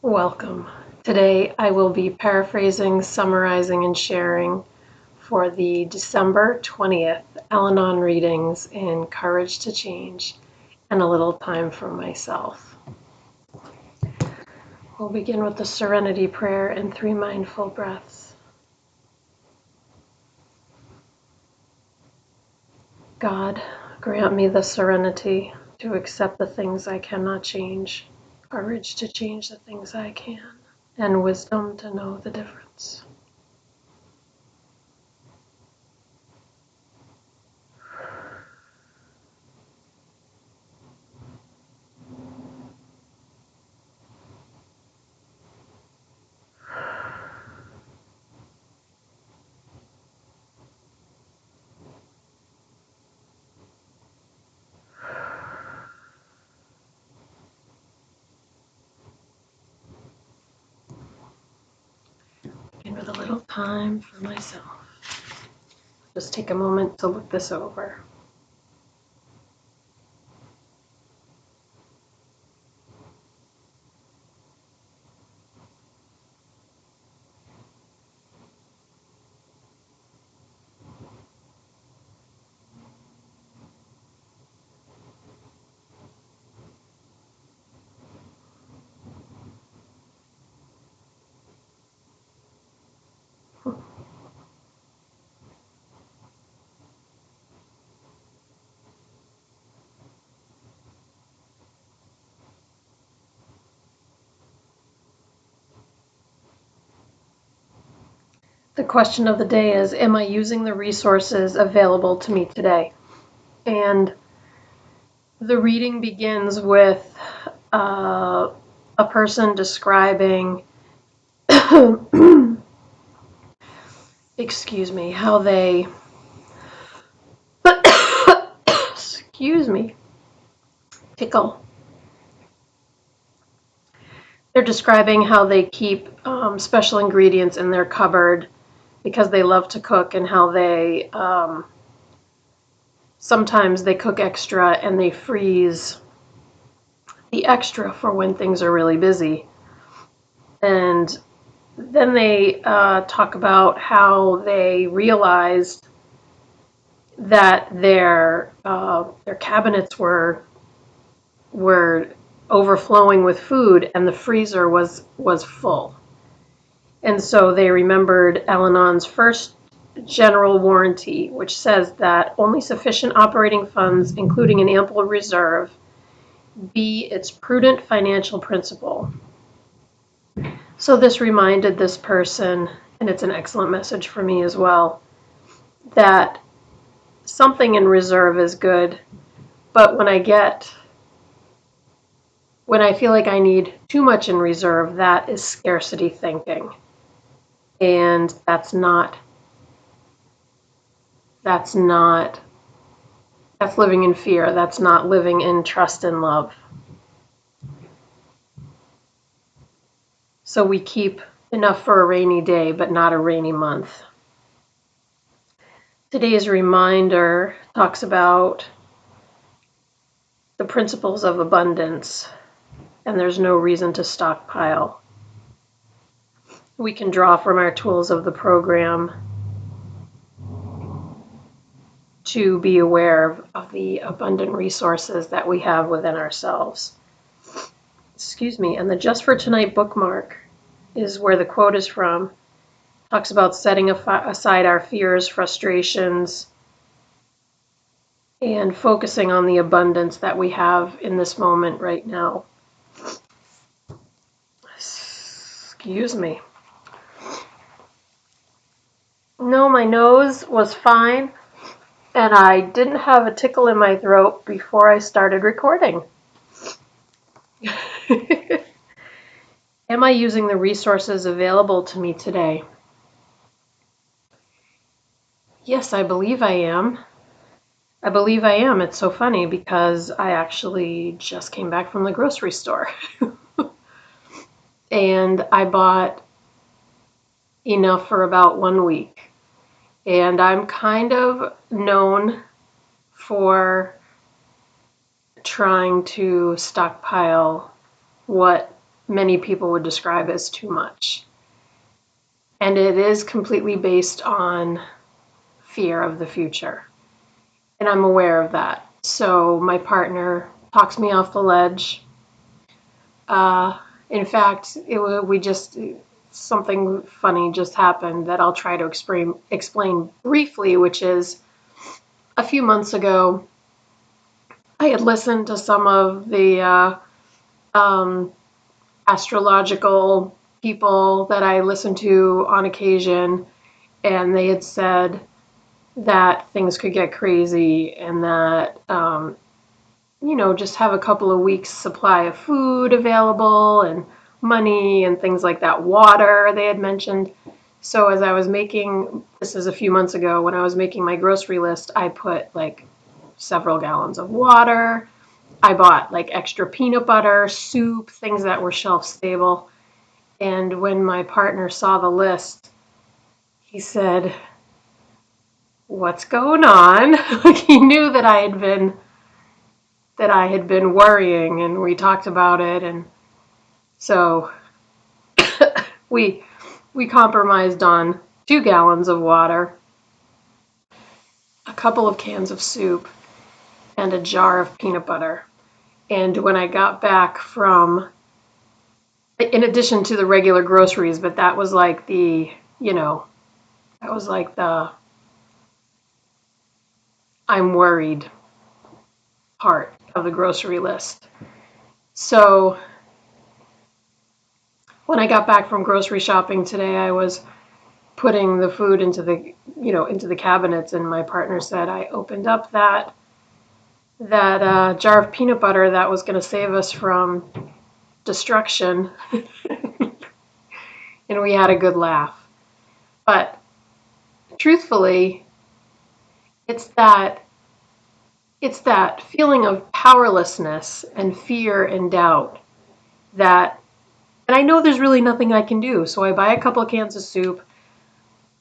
Welcome. Today I will be paraphrasing, summarizing, and sharing for the December 20th Al-Anon readings in Courage to Change and a little time for myself. We'll begin with the Serenity Prayer and 3 mindful breaths. God, grant me the serenity to accept the things I cannot change, courage to change the things I can, and wisdom to know the difference. And with a little time for myself. Just take a moment to look this over. The question of the day is, am I using the resources available to me today? And the reading begins with a person describing, excuse me, how they, excuse me, tickle. They're describing how they keep special ingredients in their cupboard because they love to cook, and how they sometimes they cook extra and they freeze the extra for when things are really busy. And then they talk about how they realized that their cabinets were overflowing with food, and the freezer was full. And so they remembered Al-Anon's first general warranty, which says that only sufficient operating funds, including an ample reserve, be its prudent financial principle. So this reminded this person, and it's an excellent message for me as well, that something in reserve is good, but when I feel like I need too much in reserve, that is scarcity thinking. And that's living in fear. That's not living in trust and love. So we keep enough for a rainy day, but not a rainy month. Today's reminder talks about the principles of abundance, and there's no reason to stockpile. We can draw from our tools of the program to be aware of the abundant resources that we have within ourselves. Excuse me. And the Just for Tonight bookmark is where the quote is from. It talks about setting aside our fears, frustrations, and focusing on the abundance that we have in this moment right now. Excuse me. No, my nose was fine, and I didn't have a tickle in my throat before I started recording. Am I using the resources available to me today? Yes, I believe I am. It's so funny because I actually just came back from the grocery store. And I bought enough for about 1 week. And I'm kind of known for trying to stockpile what many people would describe as too much. And it is completely based on fear of the future. And I'm aware of that. So my partner talks me off the ledge. In fact, something funny just happened that I'll try to explain briefly, which is a few months ago, I had listened to some of the astrological people that I listen to on occasion, and they had said that things could get crazy and that, just have a couple of weeks supply of food available and money and things like that. Water, they had mentioned. So as I was this is a few months ago, when I was making my grocery list, I put like several gallons of water. I bought like extra peanut butter, soup, things that were shelf stable. And when my partner saw the list, he said, "What's going on?" Like he knew that I had been worrying, and we talked about it, and so we compromised on 2 gallons of water, a couple of cans of soup, and a jar of peanut butter. And when I got back from, in addition to the regular groceries, but that was like the I'm worried part of the grocery list. So when I got back from grocery shopping today, I was putting the food into the cabinets, and my partner said, I opened up that jar of peanut butter that was going to save us from destruction. And we had a good laugh. But truthfully, it's that feeling of powerlessness and fear and doubt and I know there's really nothing I can do. So I buy a couple of cans of soup.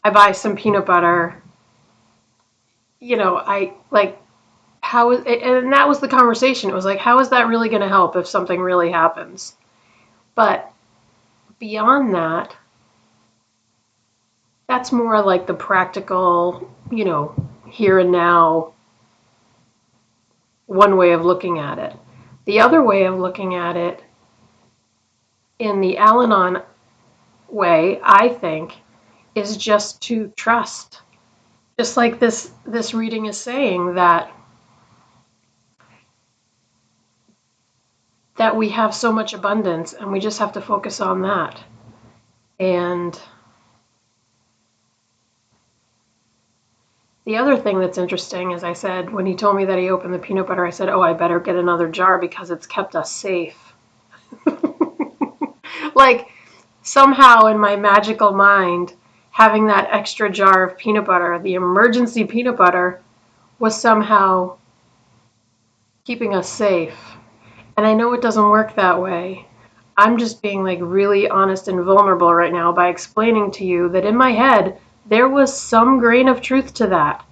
I buy some peanut butter. I like, and that was the conversation. It was like, how is that really going to help if something really happens? But beyond that, that's more like the practical, here and now, one way of looking at it. The other way of looking at it, in the Al-Anon way, I think, is just to trust. Just like this reading is saying, that we have so much abundance and we just have to focus on that. And the other thing that's interesting, as I said, when he told me that he opened the peanut butter, I said, oh, I better get another jar because it's kept us safe. Like, somehow in my magical mind, having that extra jar of peanut butter, the emergency peanut butter, was somehow keeping us safe. And I know it doesn't work that way. I'm just being like really honest and vulnerable right now by explaining to you that in my head, there was some grain of truth to that.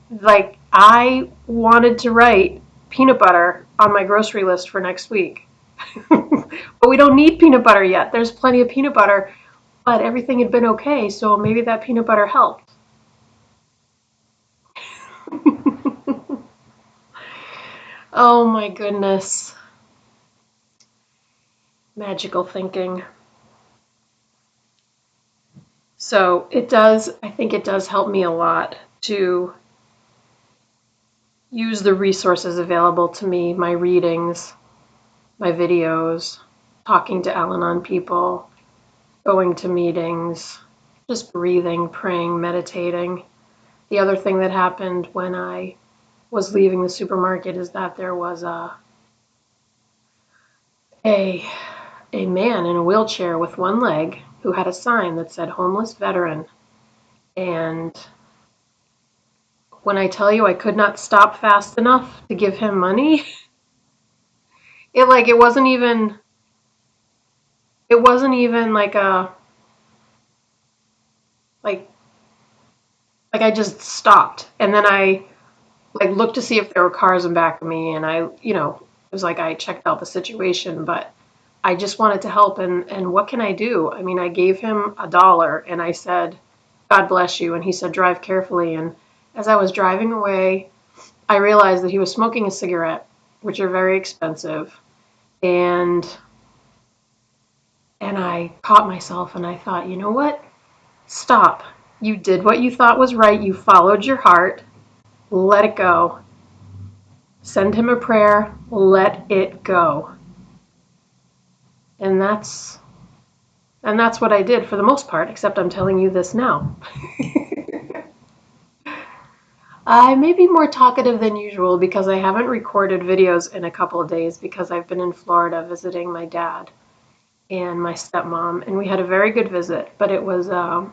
Like, I wanted to write peanut butter on my grocery list for next week. But we don't need peanut butter yet. There's plenty of peanut butter, but everything had been okay, so maybe that peanut butter helped. Oh my goodness. Magical thinking. So I think it does help me a lot to use the resources available to me, my readings, my videos, talking to Al-Anon people, going to meetings, just breathing, praying, meditating. The other thing that happened when I was leaving the supermarket is that there was a man in a wheelchair with one leg who had a sign that said homeless veteran. And when I tell you I could not stop fast enough to give him money, it wasn't even like like I just stopped, and then I looked to see if there were cars in back of me, and it was like I checked out the situation, but I just wanted to help, and what can I do? I mean, I gave him $1 and I said, God bless you. And he said, drive carefully. And as I was driving away, I realized that he was smoking a cigarette, which are very expensive. And I caught myself and I thought, you know what? Stop. You did what you thought was right. You followed your heart. Let it go. Send him a prayer. Let it go. And that's what I did for the most part, except I'm telling you this now. I may be more talkative than usual because I haven't recorded videos in a couple of days because I've been in Florida visiting my dad and my stepmom, and we had a very good visit, but it was a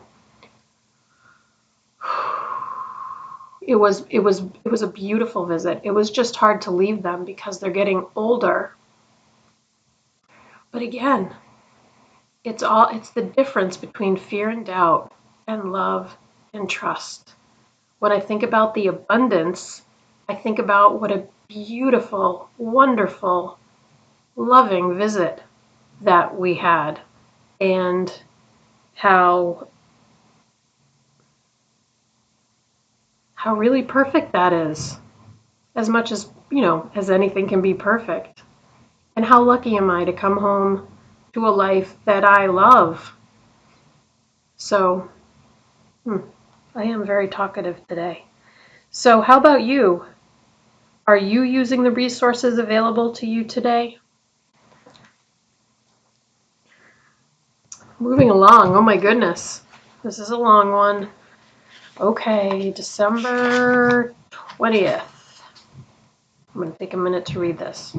beautiful visit. It was just hard to leave them because they're getting older. But again, it's the difference between fear and doubt and love and trust. When I think about the abundance, I think about what a beautiful, wonderful, loving visit that we had, and how really perfect that is, as much as, as anything can be perfect. And how lucky am I to come home to a life that I love. So, I am very talkative today. So how about you? Are you using the resources available to you today? Moving along. Oh my goodness. This is a long one. Okay, December 20th. I'm going to take a minute to read this.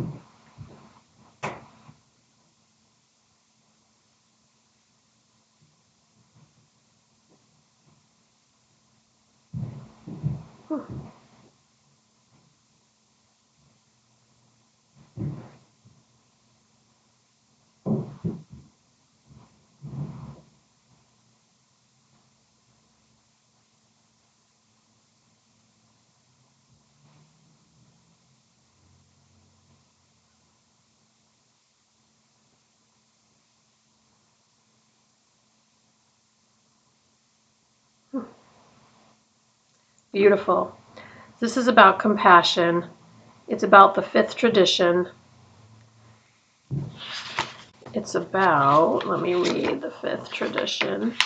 Beautiful. This is about compassion. It's about the fifth tradition. It's about, let me read the fifth tradition.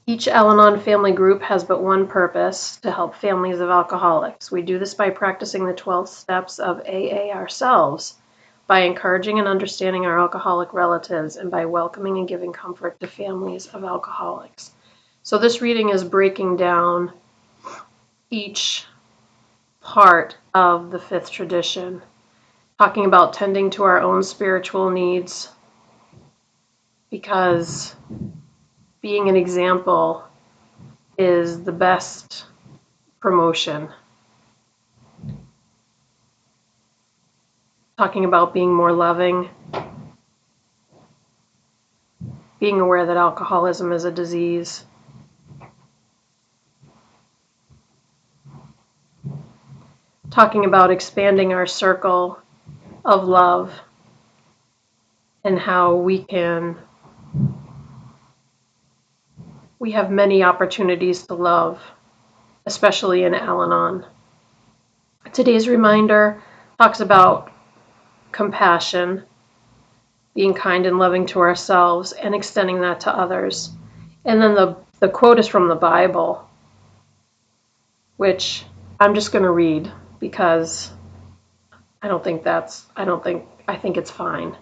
Each Al-Anon family group has but one purpose: to help families of alcoholics. We do this by practicing the 12 steps of AA ourselves, by encouraging and understanding our alcoholic relatives, and by welcoming and giving comfort to families of alcoholics. So this reading is breaking down each part of the fifth tradition, talking about tending to our own spiritual needs, because being an example is the best promotion. Talking about being more loving, being aware that alcoholism is a disease. Talking about expanding our circle of love and how we have many opportunities to love, especially in Al-Anon. Today's reminder talks about compassion, being kind and loving to ourselves, and extending that to others. And then the quote is from the Bible, which I'm just going to read because I think it's fine.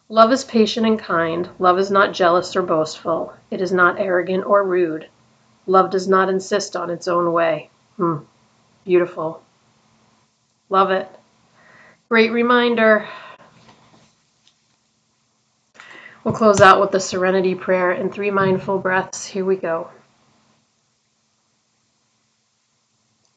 Love is patient and kind. Love is not jealous or boastful. It is not arrogant or rude. Love does not insist on its own way. Beautiful. Love it. Great reminder. We'll close out with the Serenity Prayer and 3 mindful breaths. Here we go.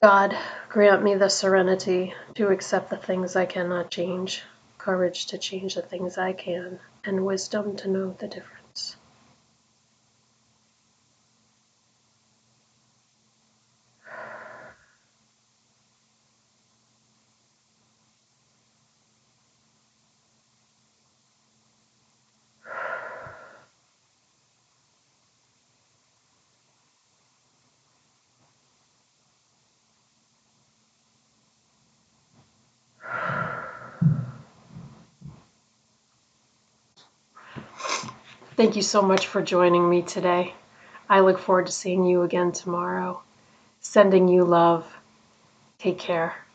God, grant me the serenity to accept the things I cannot change, courage to change the things I can, and wisdom to know the difference. Thank you so much for joining me today. I look forward to seeing you again tomorrow. Sending you love. Take care.